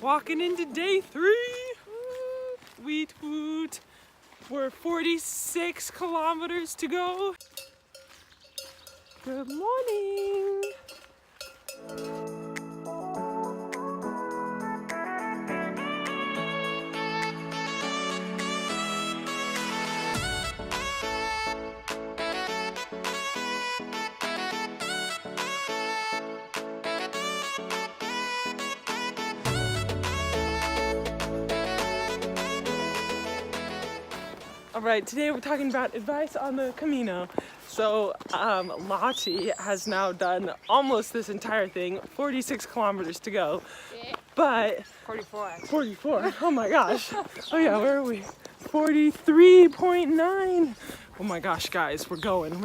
Walking into day 3. Woot woot. We're 46 kilometers to go. Good morning. Alright, today we're talking about advice on the Camino. So, Lottie has now done almost this entire thing, 46 kilometers to go, but 44, oh my gosh. Oh yeah, where are we? 43.9. Oh my gosh, guys, we're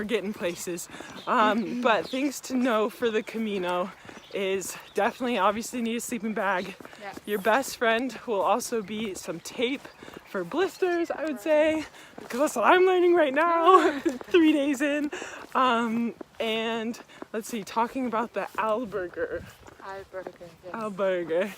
getting places. But things to know for the Camino is definitely obviously need a sleeping bag. Yeah. Your best friend will also be some tape for blisters, I would say, because that's what I'm learning right now, 3 days in. And let's see, talking about the Alberger. Yes. Alberger.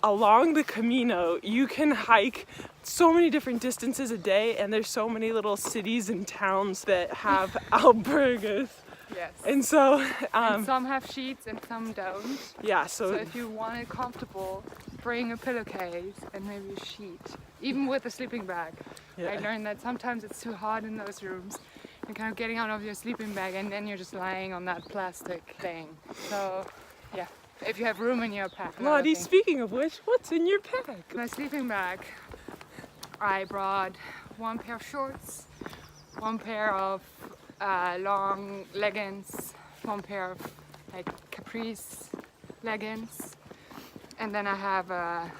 Along the Camino, you can hike so many different distances a day, and there's so many little cities and towns that have albergers. Yes. And so, and some have sheets and some don't. yeah, So if you want it comfortable, bring a pillowcase and maybe a sheet, even with a sleeping bag. yeah. I learned that sometimes it's too hot in those rooms and kind of getting out of your sleeping bag and then you're just lying on that plastic thing. So yeah, if you have room in your pack. Lottie, speaking of which, what's in your pack? My sleeping bag, I brought one pair of shorts, one pair of long leggings, one pair of like caprice leggings, and then I have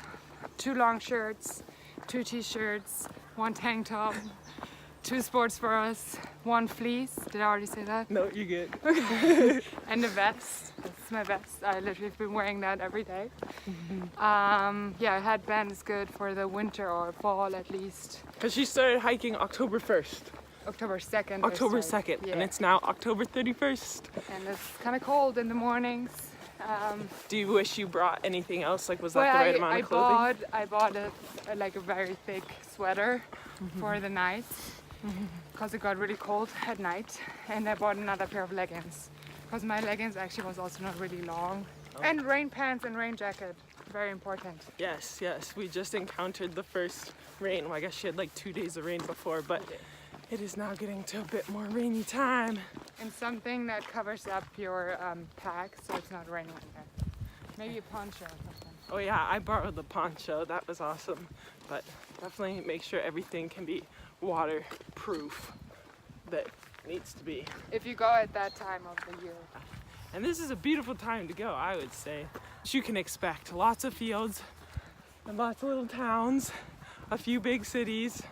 2 long shirts, 2 t-shirts, 1 tank top, 2 sports bras, 1 fleece. Did I already say that? No, you're good. And a vest. That's my vest. I literally have been wearing that every day. Yeah, a headband is good for the winter or fall at least. Because she started hiking October 1st. October 2nd. October 2nd, yeah. and it's now October 31st. And it's kind of cold in the mornings. Do you wish you brought anything else? Like, was that the right amount of clothing? I bought a very thick sweater for the night because it got really cold at night, and I bought another pair of leggings because my leggings actually was also not really long. And rain pants and rain jacket, very important. Yes, yes. We just encountered the first rain. Well, I guess she had like 2 days of rain before, but it is now getting to a bit more rainy time. And something that covers up your pack so it's not raining in there. Maybe a poncho or something. Oh yeah, I borrowed the poncho. That was awesome. But definitely make sure everything can be waterproof that needs to be. If you go at that time of the year. And this is a beautiful time to go, I would say. You can expect lots of fields and lots of little towns, a few big cities.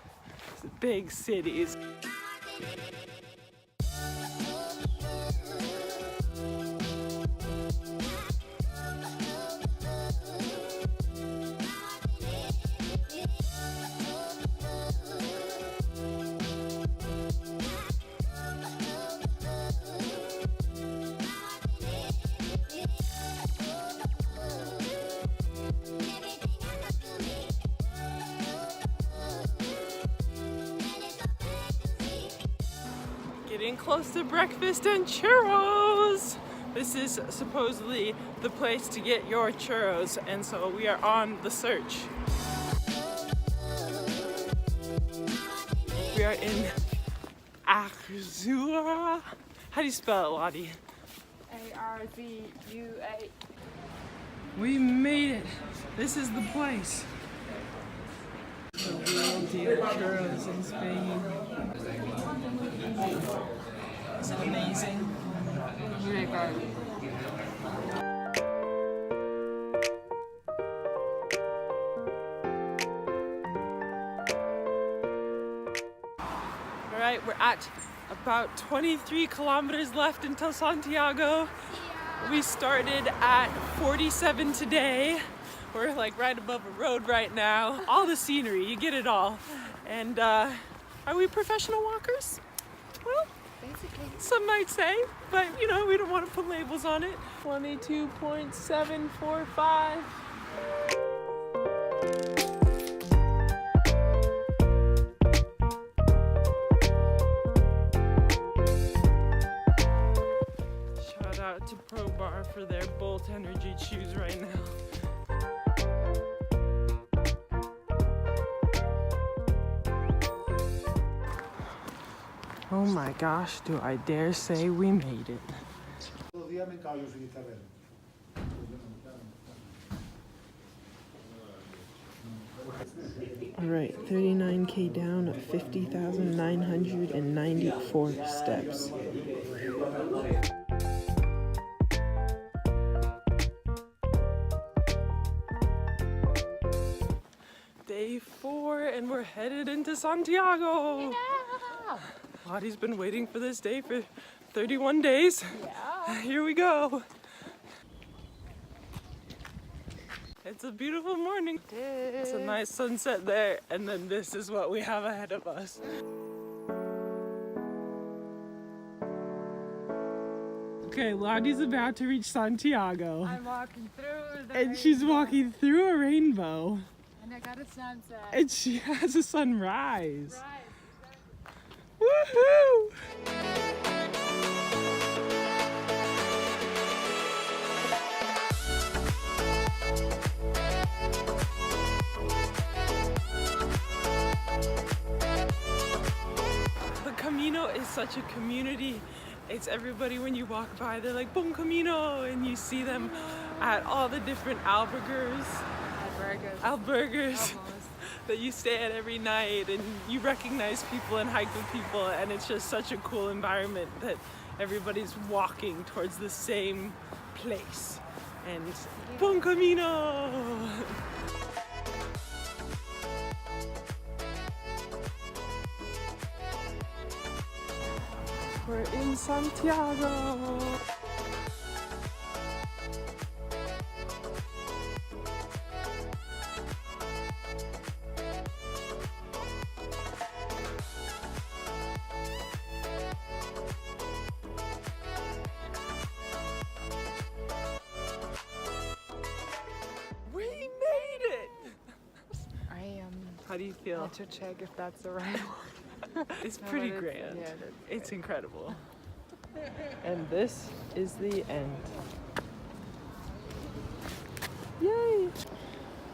Big cities. Getting close to breakfast and churros. This is supposedly the place to get your churros, and so we are on the search. We are in Arzua. How do you spell it, Lottie? A-R-Z-U-A. We made it. This is the place. The real deal churros in Spain. Is it amazing? Really good. All right, we're at about 23 kilometers left until Santiago. We started at 47 today. We're like right above a road right now. All the scenery, you get it all. And are we professional walkers? Well, Basically. some might say, but you know, we don't want to put labels on it. 22.745. Shout out to Pro Bar for their Bolt Energy shoes right now. Oh my gosh, do I dare say we made it. All right, 39K down at 50,994 steps. Day 4 and we're headed into Santiago. Yeah. Lottie's been waiting for this day for 31 days. Yeah. Here we go. It's a beautiful morning. It's a nice sunset there, and then this is what we have ahead of us. Okay, Lottie's about to reach Santiago. I'm walking through the And she's rainbow. walking through a rainbow. And I got a sunset. And she has a sunrise. Right. Woohoo! The Camino is such a community. It's everybody when you walk by, they're like, Bon Camino! And you see them at all the different albergers Almost. that you stay at every night, and you recognize people and hike with people, and it's just such a cool environment that everybody's walking towards the same place. And Bon Camino! We're in Santiago! We made it! How do you feel? To check if that's the right one. It's pretty but grand. yeah, that's It's incredible. And this is the end. Yay!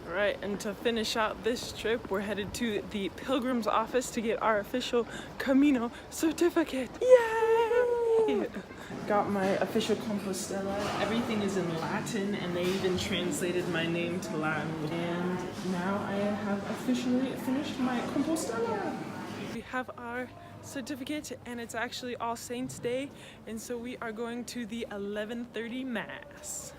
Alright, and to finish out this trip, we're headed to the Pilgrim's office to get our official Camino certificate. Yay! Got my official Compostela. Everything is in Latin, and they even translated my name to Latin. And now I have officially finished my Compostela. We have our certificate, and it's actually All Saints Day, and so we are going to the 11:30 Mass.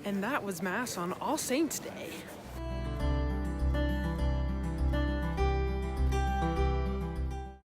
And that was Mass on All Saints Day.